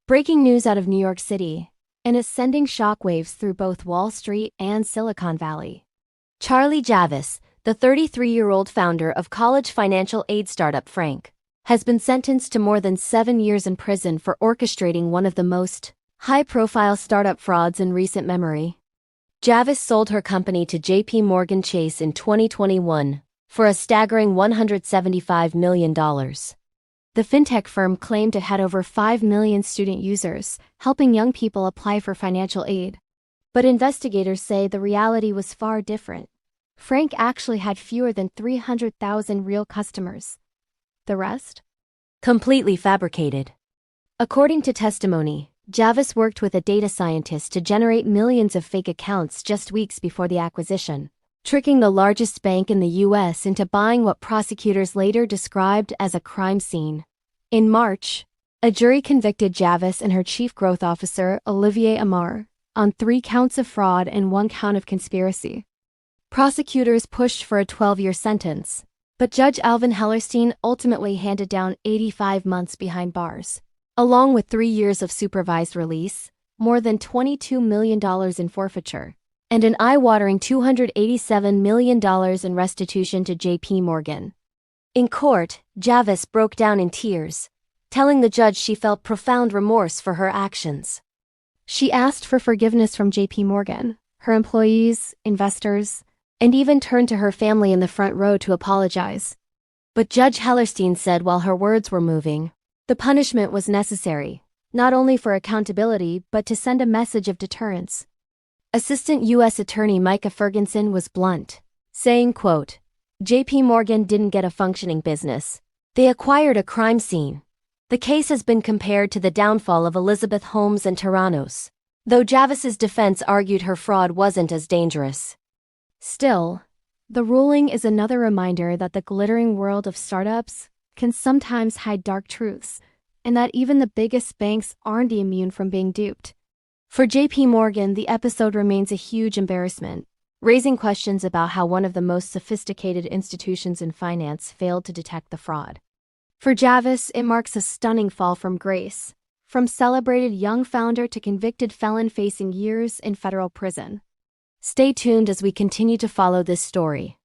Breaking news out of New York City, and is sending shockwaves through both Wall Street and Silicon Valley. Charlie Javice, the 33-year-old founder of college financial aid startup Frank, has been sentenced to more than 7 years in prison for orchestrating one of the most high-profile startup frauds in recent memory. Javice sold her company to JPMorgan Chase in 2021 for a staggering $175 million. The fintech firm claimed it had over 5 million student users, helping young people apply for financial aid. But investigators say the reality was far different. Frank actually had fewer than 300,000 real customers. The rest? Completely fabricated. According to testimony, Javice worked with a data scientist to generate millions of fake accounts just weeks before the acquisition, tricking the largest bank in the U.S. into buying what prosecutors later described as a crime scene. In March, a jury convicted Javice and her chief growth officer, Olivier Amar, on 3 counts of fraud and 1 count of conspiracy. Prosecutors pushed for a 12-year sentence, but Judge Alvin Hellerstein ultimately handed down 85 months behind bars, along with 3 years of supervised release, more than $22 million in forfeiture, and an eye-watering $287 million in restitution to JPMorgan. In court, Javice broke down in tears, telling the judge she felt profound remorse for her actions. She asked for forgiveness from JPMorgan, her employees, investors, and even turned to her family in the front row to apologize. But Judge Hellerstein said while her words were moving, the punishment was necessary, not only for accountability but to send a message of deterrence. Assistant U.S. Attorney Micah Ferguson was blunt, saying, quote, JPMorgan didn't get a functioning business. They acquired a crime scene. The case has been compared to the downfall of Elizabeth Holmes and Theranos, though Javice's defense argued her fraud wasn't as dangerous. Still, the ruling is another reminder that the glittering world of startups can sometimes hide dark truths, and that even the biggest banks aren't immune from being duped. For JPMorgan, the episode remains a huge embarrassment, raising questions about how one of the most sophisticated institutions in finance failed to detect the fraud. For Javice, it marks a stunning fall from grace, from celebrated young founder to convicted felon facing years in federal prison. Stay tuned as we continue to follow this story.